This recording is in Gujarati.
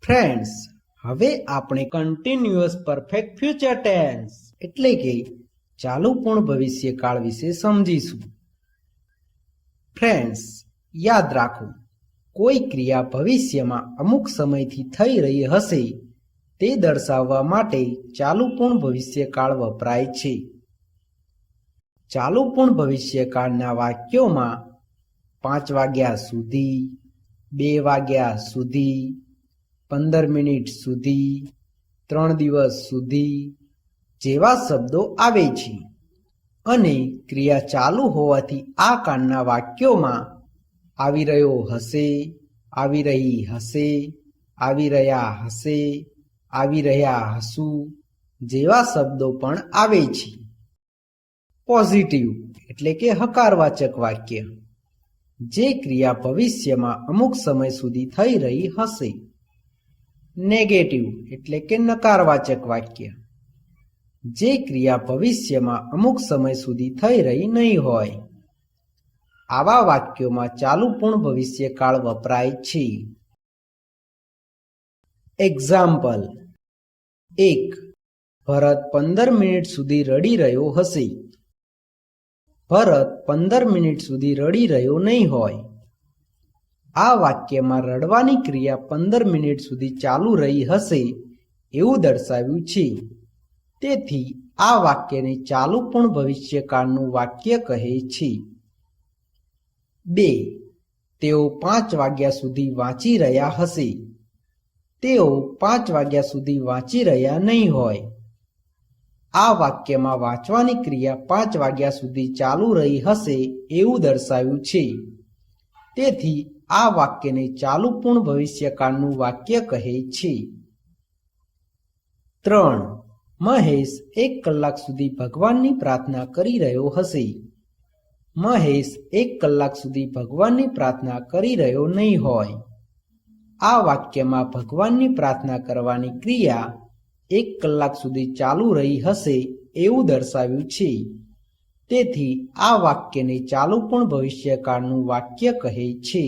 ફ્રેન્ડ્સ, હવે આપણે કન્ટિન્યુઅસ પરફેક્ટ ફ્યુચર ટેન્સ એટલે કે ચાલુ પૂર્ણ ભવિષ્યકાળ વિશે સમજીશું. ફ્રેન્ડ્સ, યાદ રાખો, કોઈ ક્રિયા ભવિષ્યમાં અમુક સમયથી થઈ રહી હશે તે દર્શાવવા માટે ચાલુ પૂર્ણ ભવિષ્યકાળ વપરાય છે. ચાલુ પૂર્ણ ભવિષ્યકાળના વાક્યોમાં 5 વાગ્યા સુધી, 2 વાગ્યા સુધી, 15 મિનિટ સુધી, 3 દિવસ સુધી જેવા શબ્દો આવે છે અને ક્રિયા ચાલુ હોવાથી આ કાળના વાક્યોમાં આવી રહ્યો હશે, આવી રહી હશે, આવી રહ્યા હશે, આવી રહ્યા હશું જેવા શબ્દો પણ આવે છે. પોઝિટિવ એટલે કે હકારવાચક વાક્ય, જે ક્રિયા ભવિષ્યમાં અમુક સમય સુધી થઈ રહી હશે. નેગેટિવ એટલે કે નકારવાચક વાક્ય, જે ક્રિયા ભવિષ્યમાં અમુક સમય સુધી થઈ રહી નહીં હોય. આવા વાક્યોમાં ચાલુ પૂર્ણ ભવિષ્યકાળ વપરાય છે. એક્ઝામ્પલ: 1. ભરત 15 મિનિટ સુધી રડી રહ્યો હશે. ભરત 15 મિનિટ સુધી રડી રહ્યો નહીં હોય. આ વાક્યમાં રડવાની ક્રિયા 15 મિનિટ સુધી ચાલુ રહી હશે એવું દર્શાવ્યું છે. તેથી આ વાક્યને ચાલુ પૂર્ણ ભવિષ્યકાળનું વાક્ય કહે છે. 2. તેઓ 5 વાગ્યા સુધી વાંચી રહ્યા હશે. તેઓ 5 વાગ્યા સુધી વાંચી રહ્યા નહીં હોય. આ વાક્યમાં વાંચવાની ક્રિયા 5 વાગ્યા સુધી ચાલુ રહી હશે એવું દર્શાવ્યું છે. તેથી આ વાક્યને ચાલુ પૂર્ણ ભવિષ્યકાળનું વાક્ય કહે છે. 3. મહેશ 1 કલાક સુધી ભગવાનની પ્રાર્થના કરી રહ્યો હશે. મહેશ 1 કલાક સુધી ભગવાનની પ્રાર્થના કરી રહ્યો નહીં હોય. આ વાક્યમાં ભગવાનની પ્રાર્થના કરવાની ક્રિયા 1 કલાક સુધી ચાલુ રહી હશે એવું દર્શાવ્યું છે. તેથી આ વાક્યને ચાલુ પૂર્ણ ભવિષ્યકાળનું વાક્ય કહે છે.